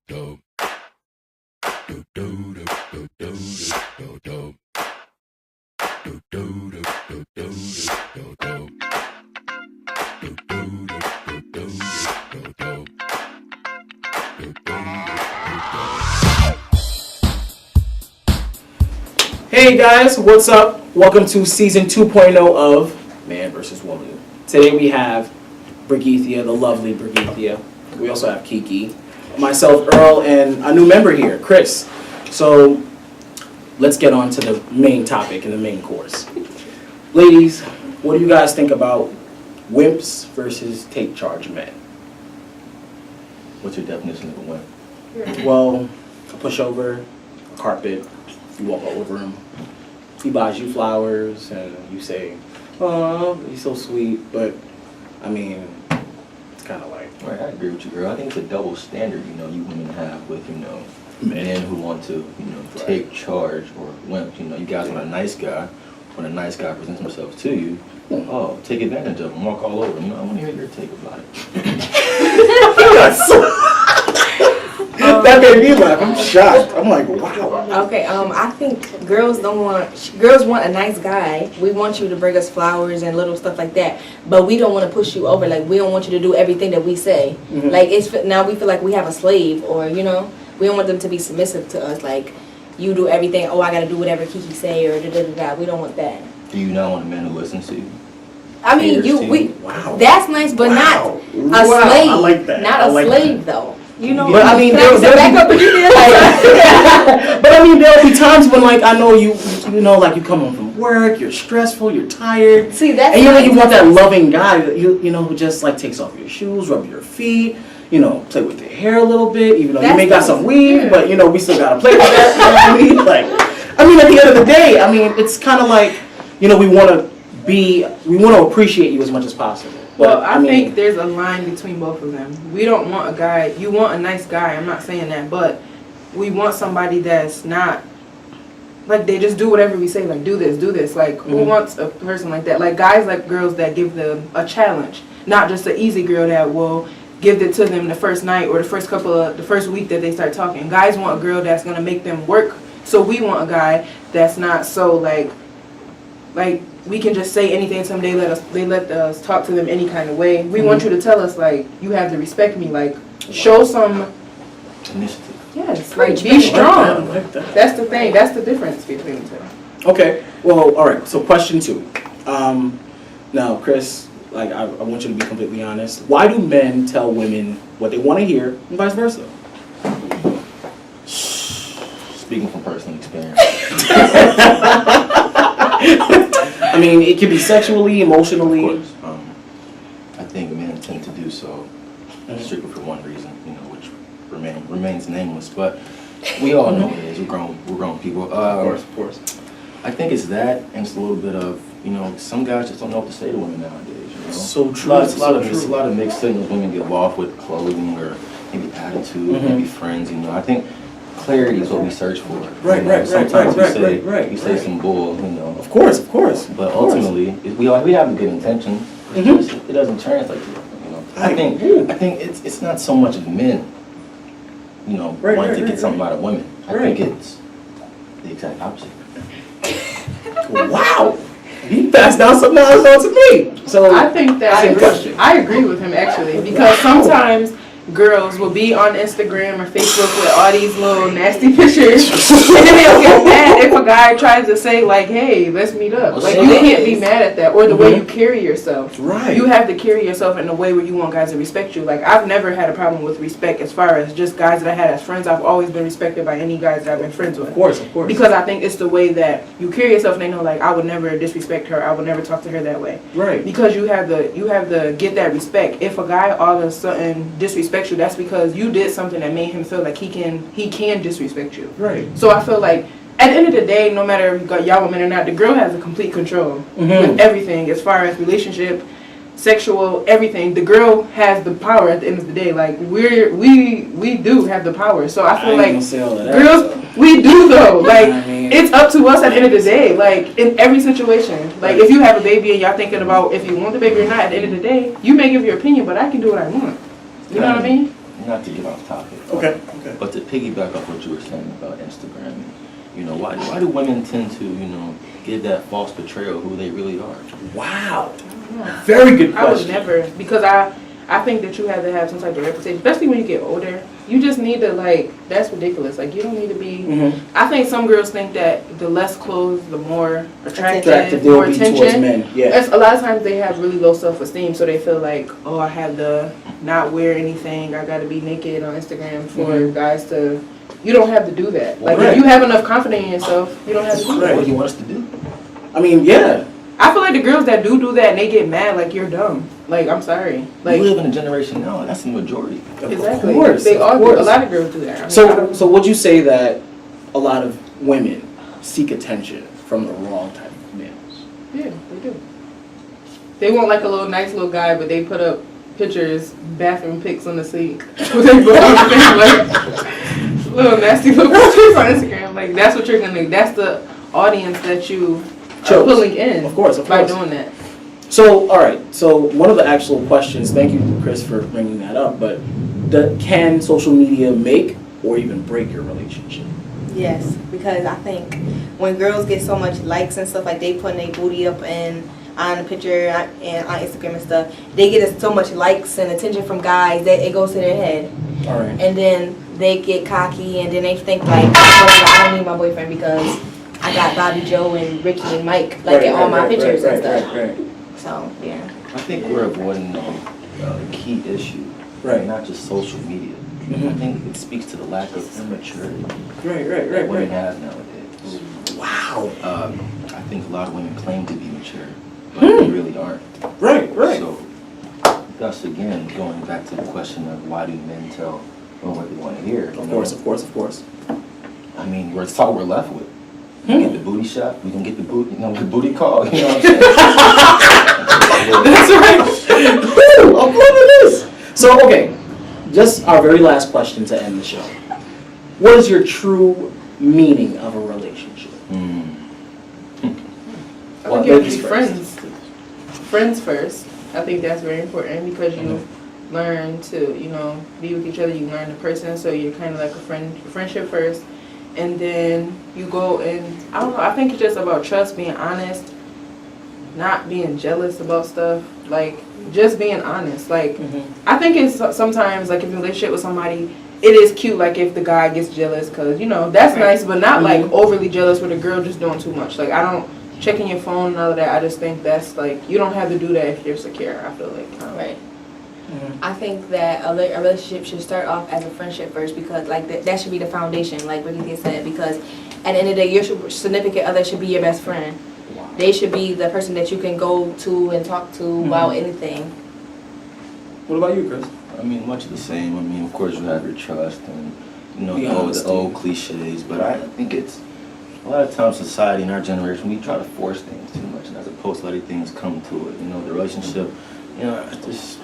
Hey guys, what's up? Welcome to season 2.0 of Man vs. Woman. Today we have Brigithia, the lovely Brigithia. We also have Kiki, myself, Earl, and a new member here, Chris. So let's get on to the main topic and the main course. Ladies, what do you guys think about wimps versus take charge men? What's your definition of a wimp? Well, a pushover, a carpet, you walk all over him. He buys you flowers and you say, "Oh, he's so sweet," but I mean, it's kind of like. Right, I agree with you, girl. I think it's a double standard, you women have with, men who want to, take charge or wimp. You guys want a nice guy. When a nice guy presents himself to you, take advantage of him, walk all over him. I want to hear your take about it. That made me laugh. I'm shocked. I'm like, wow. Okay, I think girls want a nice guy. We want you to bring us flowers and little stuff like that, but we don't want to push you over. Like, we don't want you to do everything that we say. Mm-hmm. Like, now we feel like we have a slave, or we don't want them to be submissive to us. Like, you do everything. Oh, I got to do whatever Kiki say, or da da da da. We don't want that. Do you not want a man who listens to you? I mean, Wow. That's nice, but not a slave. I like that. Not a slave, though. But I mean, there'll be times when, like, I know you like, you come home from work, you're stressful, you're tired. See, that's and you want that loving guy that who just like takes off your shoes, rub your feet, play with your hair a little bit, even though you may got some weed, but we still gotta play with that. You know what I mean? Like, I mean, at the end of the day, I mean, it's kind of like, we want to appreciate you as much as possible. Well, I think there's a line between both of them. We don't want a guy, you want a nice guy, I'm not saying that, but we want somebody that's not, like, they just do whatever we say, like, do this. Like, who wants a person like that? Like, guys like girls that give them a challenge, not just an easy girl that will give it to them the first night or the first week that they start talking. Guys want a girl that's going to make them work, so we want a guy that's not so, like, we can just say anything to them. They let us talk to them any kind of way. We want you to tell us, like, you have to respect me. Like, show some initiative. Yes, like, be strong. That's the thing. That's the difference between the two. Okay. Well, all right. So question 2. Now, Chris, like, I want you to be completely honest. Why do men tell women what they want to hear and vice versa? Speaking from personal experience. I mean, it can be sexually, emotionally. Of course. I think men tend to do so strictly for one reason, which remains nameless. But we all know what it is. We're grown people. Of course. I think it's that, and it's a little bit of, some guys just don't know what to say to women nowadays. So true. A lot of mixed signals women give off with clothing or maybe attitude, maybe friends. I think clarity is what we search for. Sometimes you say some bull, Of course. But ultimately, we have a good intention. It doesn't translate to it. I think it's not so much of men, wanting to get something out of women. I think it's the exact opposite. Wow. He passed down something else on to me. So I think that I agree with him, actually, because sometimes girls will be on Instagram or Facebook with all these little nasty pictures, and then they'll get mad if a guy tries to say, like, hey, let's meet up. Like, you can't be mad at that, or the way you carry yourself. Right. You have to carry yourself in a way where you want guys to respect you. Like, I've never had a problem with respect as far as just guys that I had as friends. I've always been respected by any guys that I've been friends with. Of course. Because I think it's the way that you carry yourself, and they know, like, I would never disrespect her. I would never talk to her that way. Right. Because you have to get that respect. If a guy all of a sudden disrespects you, that's because you did something that made him feel like he can disrespect you. Right. So I feel like at the end of the day, no matter if y'all women or not, the girl has a complete control with everything as far as relationship, sexual, everything. The girl has the power at the end of the day. Like, we do have the power. So I feel like girls, we do though. Like, it's up to us at the end of the day. Like, in every situation. Like, if you have a baby and y'all thinking about if you want the baby or not, at the end of the day, you may give your opinion, but I can do what I want. You know what I mean? not to get off topic. Okay. But to piggyback off what you were saying about Instagram, you know, why do women tend to, you know, give that false portrayal of who they really are? Wow. Very good I would question. never, because I think that you have to have some type of reputation, especially when you get older. You just need to, like, that's ridiculous. Like, you don't need to be, I think some girls think that the less clothes, the more attractive, they'll more be towards attention. men. Yeah. That's, a lot of times they have really low self-esteem, so they feel like, oh, I have to not wear anything. I got to be naked on Instagram for guys to, you don't have to do that. Like, Right. if you have enough confidence in yourself, you don't have to do Right. that. What do you want us to do? I mean, yeah. I feel like the girls that do that and they get mad, like, you're dumb. Like, I'm sorry. Like, We live in a generation now, that's the majority. exactly. Of course. They all of do. course. A lot of girls do that. I mean, I So, don't- so would you say that a lot of women seek attention from the wrong type of males? yeah, they do. They want like a little nice little guy, but they put up pictures, bathroom pics on the sink with their butt on the thing, like little nasty little pictures on Instagram. Like, that's what you're gonna. That's the audience that you are Chose. pulling in. Of course. By doing that. So, all right. So, one of the actual questions. Thank you, Chris, for bringing that up. But can social media make or even break your relationship? Yes, because I think when girls get so much likes and stuff, like they putting their booty up and on the picture and on Instagram and stuff, they get so much likes and attention from guys that it goes to their head. All right. And then they get cocky and then they think like, I don't need my boyfriend because I got Bobby Joe and Ricky and Mike like in all my pictures and stuff. Right. So, yeah. I think we're avoiding a key issue, Right. not just social media. I think it speaks to the lack of immaturity that women have nowadays. Wow. I think a lot of women claim to be mature, but they really aren't. Right. So, thus again, going back to the question of why do men tell women what they want to hear? Of course. I mean, that's all we're left with. We get the booty shot, we can get the booty call, you know what I'm saying? That's right. Woo, I'm loving this. So, okay, just our very last question to end the show. What is your true meaning of a relationship? I Well, think you have to ladies be first. friends first. I think that's very important because you learn to, you know, be with each other. You learn the person, so you're kind of like a friendship first, and then you go and I don't know. I think it's just about trust, being honest, not being jealous about stuff, like just being honest. Like I think it's sometimes like if you're in a relationship with somebody, it is cute like if the guy gets jealous because you know that's nice, but not like overly jealous with a girl just doing too much. Like I don't. Checking your phone and all of that, I just think that's like, you don't have to do that if you're secure, I feel like. Right. I think that a relationship should start off as a friendship first because like that should be the foundation, like Ricky said, because at the end of the day, your significant other should be your best friend. They should be the person that you can go to and talk to about anything. What about you, Chris? I mean, much the same. I mean, of course, you have your trust and, you know, The the honesty. old cliches, but I think it's, a lot of times society in our generation, we try to force things too much, and as opposed to letting things come to it. You know, the relationship, you know,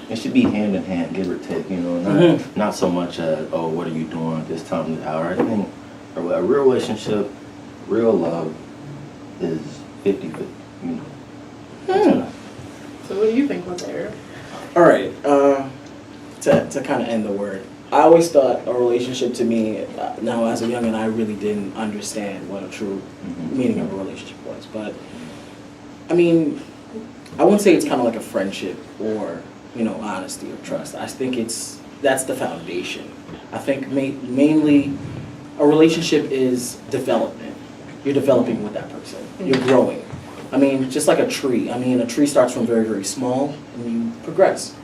it should be hand in hand, give or take, you know, not so much as, oh, what are you doing at this time of the hour. I think a real relationship, real love is 50-50, you know. So what do you think about that, Eric? All right. To kind of end the word, I always thought a relationship to me, now as a youngin', I really didn't understand what a true meaning of a relationship was. But, I mean, I wouldn't say it's kind of like a friendship or, you know, honesty or trust. I think that's the foundation. I think mainly a relationship is development. You're developing with that person. You're growing. I mean, just like a tree. I mean, a tree starts from very, very small and you progress.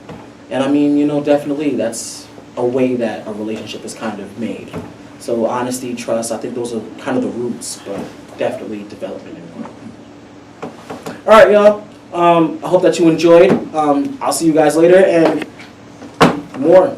And I mean, you know, definitely that's a way that a relationship is kind of made. So honesty, trust, I think those are kind of the roots, but definitely development and growth. All right, y'all. I hope that you enjoyed. I'll see you guys later and more.